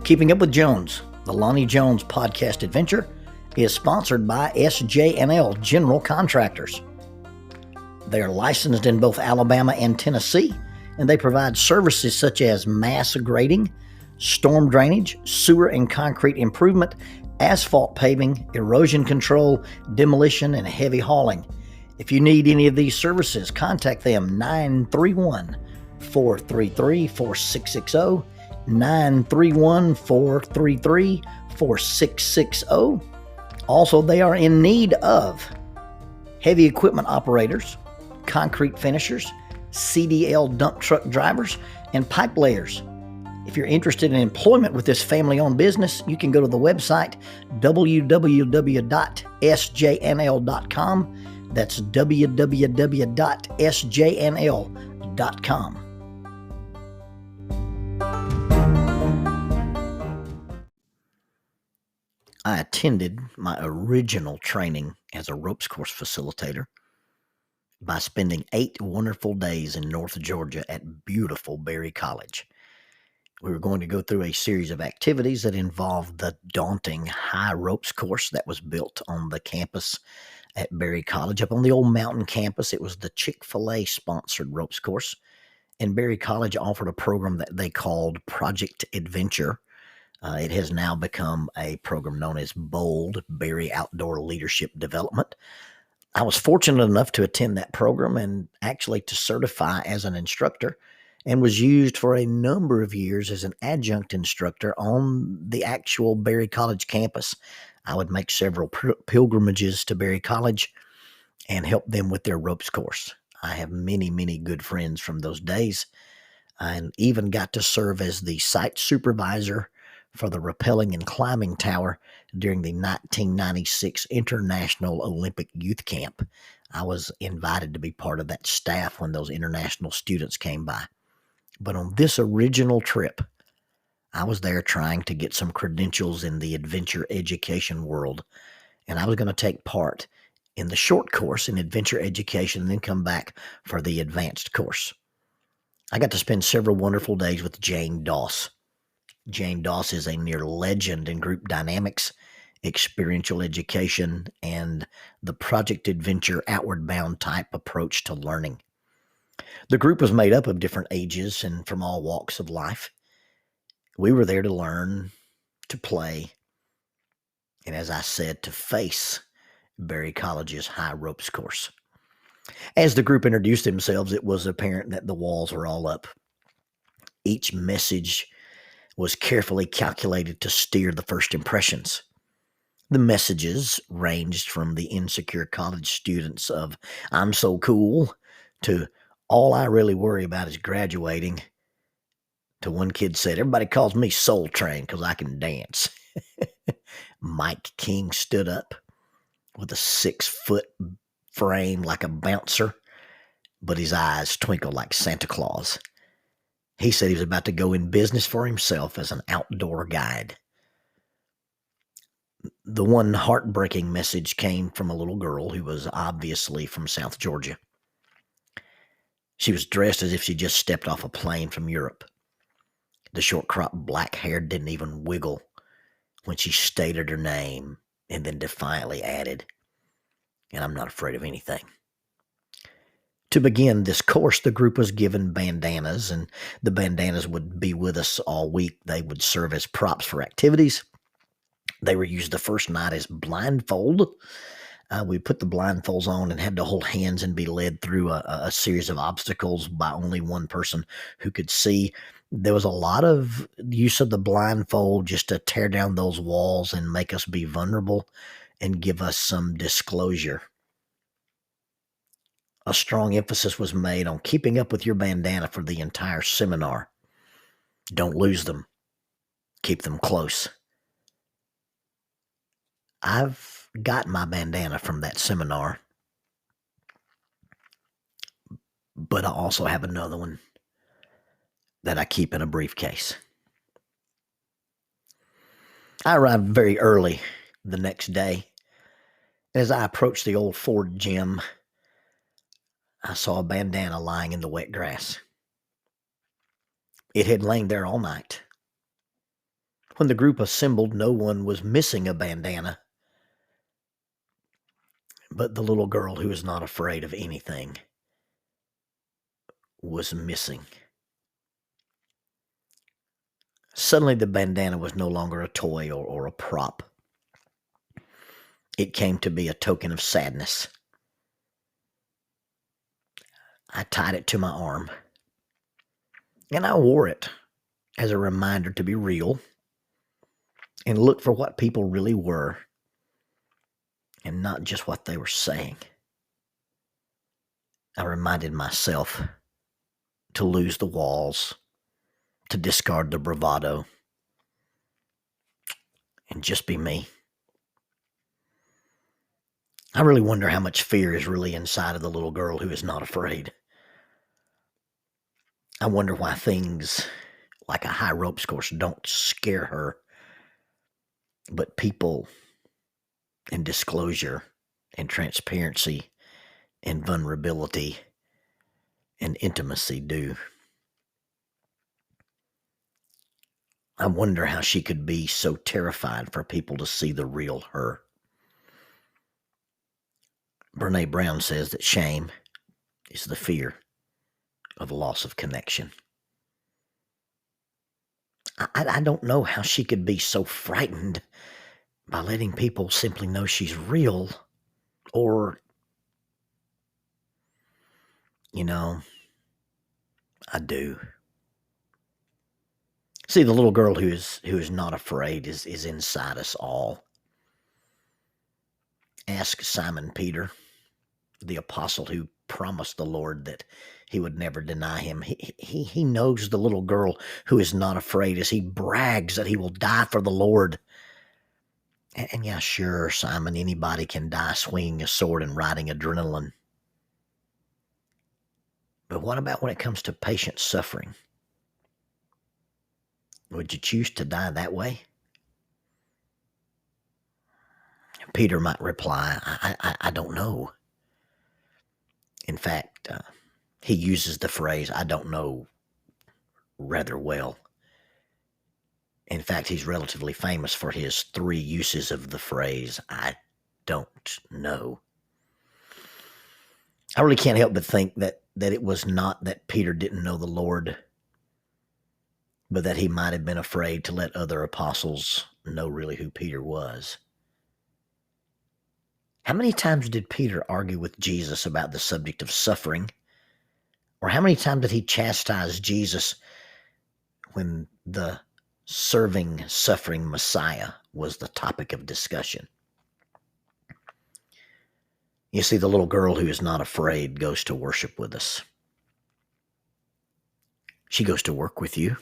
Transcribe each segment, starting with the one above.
Keeping Up with Jones, the Lonnie Jones podcast adventure, is sponsored by SJ&L General Contractors. They are licensed in both Alabama and Tennessee, and they provide services such as mass grading, storm drainage, sewer and concrete improvement, asphalt paving, erosion control, demolition, and heavy hauling. If you need any of these services, contact them 931-433-4660, 931-433-4660. Also, they are in need of heavy equipment operators, concrete finishers, CDL dump truck drivers, and pipe layers. If you're interested in employment with this family-owned business, you can go to the website www.sjnl.com. That's www.sjnl.com. I attended my original training as a ropes course facilitator by spending 8 wonderful days in North Georgia at beautiful Berry College. We were going to go through a series of activities that involved the daunting high ropes course that was built on the campus at Berry College. Up on the old mountain campus, it was the Chick-fil-A sponsored ropes course, and Berry College offered a program that they called Project Adventure. It has now become a program known as BOLD, Berry Outdoor Leadership Development. I was fortunate enough to attend that program and actually to certify as an instructor, and was used for a number of years as an adjunct instructor on the actual Berry College campus. I would make several pilgrimages to Berry College and help them with their ropes course. I have many, many good friends from those days, and even got to serve as the site supervisor for the rappelling and climbing tower during the 1996 International Olympic Youth Camp. I was invited to be part of that staff when those international students came by. But on this original trip, I was there trying to get some credentials in the adventure education world, and I was going to take part in the short course in adventure education and then come back for the advanced course. I got to spend several wonderful days with Jane Doss. Jane Doss is a near legend in group dynamics, experiential education, and the Project Adventure outward bound type approach to learning. The group was made up of different ages and from all walks of life. We were there to learn, to play, and as I said, to face Berry College's high ropes course. As the group introduced themselves, it was apparent that the walls were all up. Each message was carefully calculated to steer the first impressions. The messages ranged from the insecure college students of, "I'm so cool," to "all I really worry about is graduating," to one kid said, "Everybody calls me Soul Train because I can dance." Mike King stood up with a 6-foot frame like a bouncer, but his eyes twinkled like Santa Claus. He said he was about to go in business for himself as an outdoor guide. The one heartbreaking message came from a little girl who was obviously from South Georgia. She was dressed as if she just stepped off a plane from Europe. The short-cropped black hair didn't even wiggle when she stated her name and then defiantly added, "And I'm not afraid of anything." To begin this course, the group was given bandanas, and the bandanas would be with us all week. They would serve as props for activities. They were used the first night as blindfold. We put the blindfolds on and had to hold hands and be led through a series of obstacles by only one person who could see. There was a lot of use of the blindfold just to tear down those walls and make us be vulnerable and give us some disclosure. A strong emphasis was made on keeping up with your bandana for the entire seminar. Don't lose them. Keep them close. I've got my bandana from that seminar, but I also have another one that I keep in a briefcase. I arrived very early the next day. As I approached the old Ford gym, I saw a bandana lying in the wet grass. It had lain there all night. When the group assembled, no one was missing a bandana, but the little girl who is not afraid of anything was missing. Suddenly, the bandana was no longer a toy or a prop. It came to be a token of sadness. I tied it to my arm, and I wore it as a reminder to be real and look for what people really were and not just what they were saying. I reminded myself to lose the walls, to discard the bravado, and just be me. I really wonder how much fear is really inside of the little girl who is not afraid. I wonder why things like a high ropes course don't scare her, but people and disclosure and transparency and vulnerability and intimacy do. I wonder how she could be so terrified for people to see the real her. Brene Brown says that shame is the fear of loss of connection. I don't know how she could be so frightened by letting people simply know she's real, or, I do. See, the little girl who is not afraid is inside us all. Ask Simon Peter, the apostle who promised the Lord that he would never deny him. He knows the little girl who is not afraid as he brags that he will die for the Lord. And yeah, sure, Simon, anybody can die swinging a sword and riding adrenaline. But what about when it comes to patient suffering? Would you choose to die that way? Peter might reply, I don't know. In fact, he uses the phrase, I don't know, rather well. In fact, he's relatively famous for his 3 uses of the phrase, I don't know. I really can't help but think that it was not that Peter didn't know the Lord, but that he might have been afraid to let other apostles know really who Peter was. How many times did Peter argue with Jesus about the subject of suffering? Or how many times did he chastise Jesus when the serving, suffering Messiah was the topic of discussion? You see, the little girl who is not afraid goes to worship with us. She goes to work with you.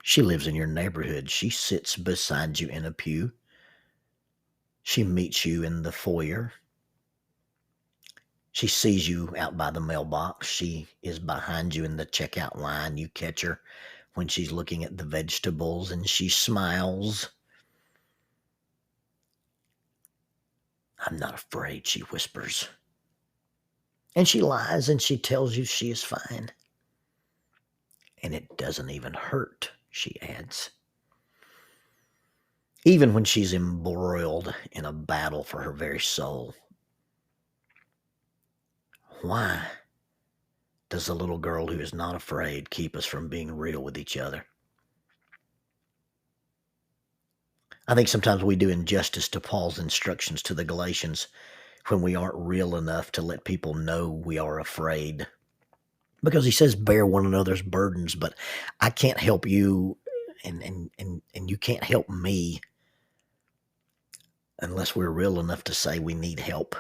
She lives in your neighborhood. She sits beside you in a pew. She meets you in the foyer. She sees you out by the mailbox. She is behind you in the checkout line. You catch her when she's looking at the vegetables and she smiles. I'm not afraid, she whispers. And she lies and she tells you she is fine. And it doesn't even hurt, she adds. Even when she's embroiled in a battle for her very soul. Why does the little girl who is not afraid keep us from being real with each other? I think sometimes we do injustice to Paul's instructions to the Galatians when we aren't real enough to let people know we are afraid. Because he says, bear one another's burdens, but I can't help you and you can't help me unless we're real enough to say we need help.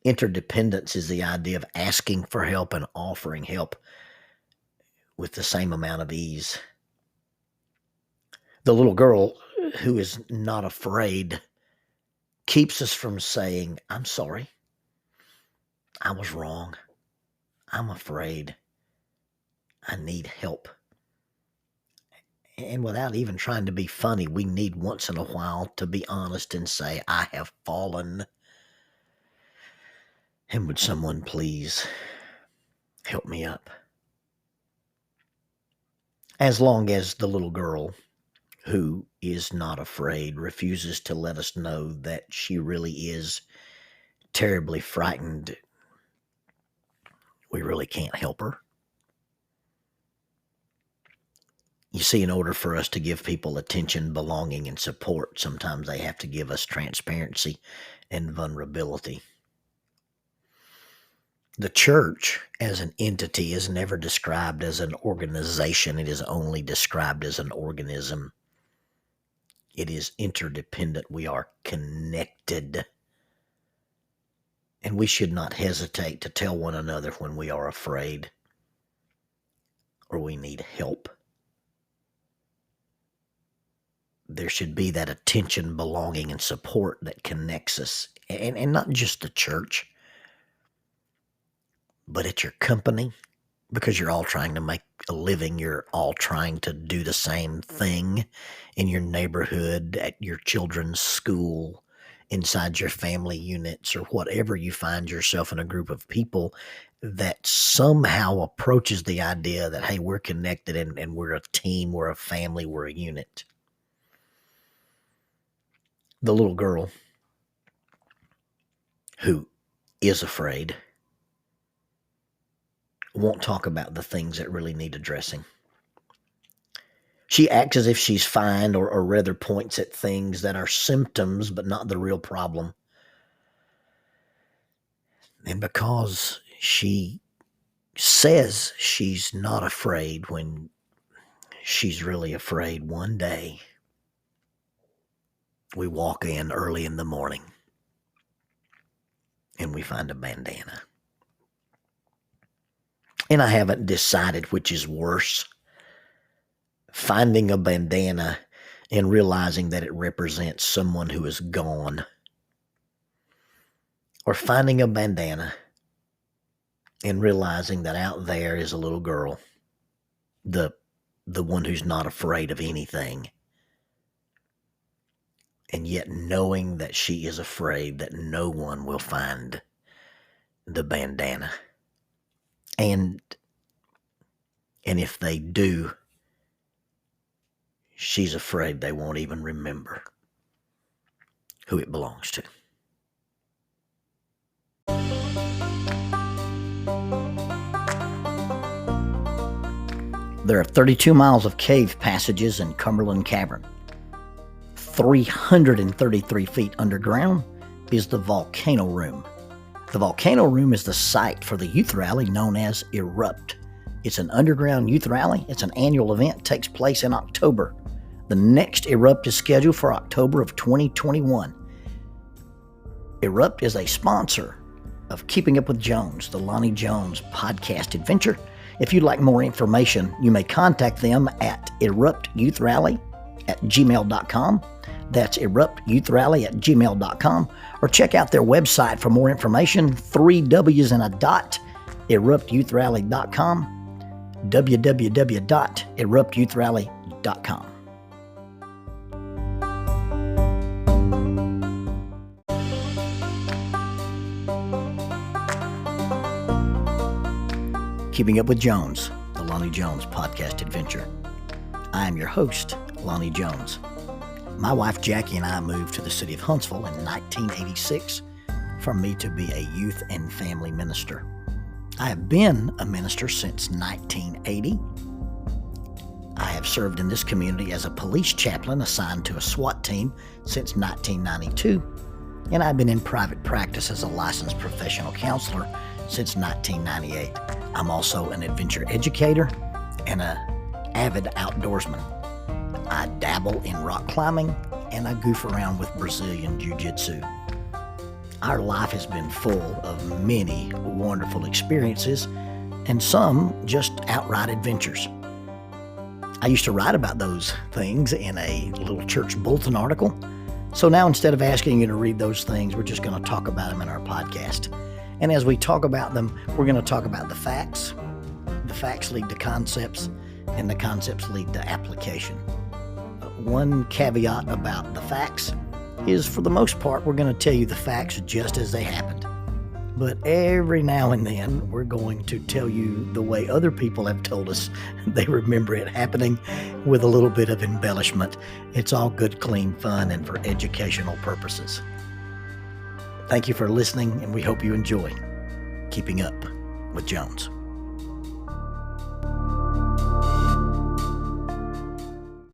Interdependence is the idea of asking for help and offering help with the same amount of ease. The little girl who is not afraid keeps us from saying, I'm sorry. I was wrong. I'm afraid. I need help. And without even trying to be funny, we need once in a while to be honest and say, I have fallen. And would someone please help me up? As long as the little girl who is not afraid refuses to let us know that she really is terribly frightened, we really can't help her. You see, in order for us to give people attention, belonging, and support, sometimes they have to give us transparency and vulnerability. The church as an entity is never described as an organization. It is only described as an organism. It is interdependent. We are connected. And we should not hesitate to tell one another when we are afraid or we need help. There should be that attention, belonging, and support that connects us. And not just the church, but at your company, because you're all trying to make a living. You're all trying to do the same thing in your neighborhood, at your children's school, inside your family units, or whatever. You find yourself in a group of people that somehow approaches the idea that, hey, we're connected and we're a team, we're a family, we're a unit. The little girl who is afraid won't talk about the things that really need addressing. She acts as if she's fine, or rather points at things that are symptoms but not the real problem. And because she says she's not afraid when she's really afraid, one day we walk in early in the morning and we find a bandana. And I haven't decided which is worse, finding a bandana and realizing that it represents someone who is gone, or finding a bandana and realizing that out there is a little girl, the one who's not afraid of anything, and yet knowing that she is afraid that no one will find the bandana. And if they do, she's afraid they won't even remember who it belongs to. There are 32 miles of cave passages in Cumberland Cavern. 333 feet underground is the Volcano Room. The Volcano Room is the site for the youth rally known as Erupt. It's an underground youth rally. It's an annual event. It takes place in October. The next Erupt is scheduled for October of 2021. Erupt is a sponsor of Keeping Up with Jones, the Lonnie Jones podcast adventure. If you'd like more information, you may contact them at eruptyouithrally@gmail.com. That's eruptyouithrally@gmail.com. Or check out their website for more information, 3 W's and a dot, eruptyouithrally.com, www.eruptyouithrally.com. Keeping Up with Jones, the Lonnie Jones podcast adventure. I am your host, Lonnie Jones. My wife Jackie and I moved to the city of Huntsville in 1986 for me to be a youth and family minister. I have been a minister since 1980. I have served in this community as a police chaplain assigned to a SWAT team since 1992, and I've been in private practice as a licensed professional counselor since 1998. I'm also an adventure educator and an avid outdoorsman. I dabble in rock climbing, and I goof around with Brazilian Jiu-Jitsu. Our life has been full of many wonderful experiences, and some just outright adventures. I used to write about those things in a little church bulletin article, so now instead of asking you to read those things, we're just going to talk about them in our podcast. And as we talk about them, we're going to talk about the facts. The facts lead to concepts, and the concepts lead to application. One caveat about the facts is, for the most part, we're going to tell you the facts just as they happened. But every now and then, we're going to tell you the way other people have told us they remember it happening with a little bit of embellishment. It's all good, clean fun and for educational purposes. Thank you for listening, and we hope you enjoy Keeping Up with Jones.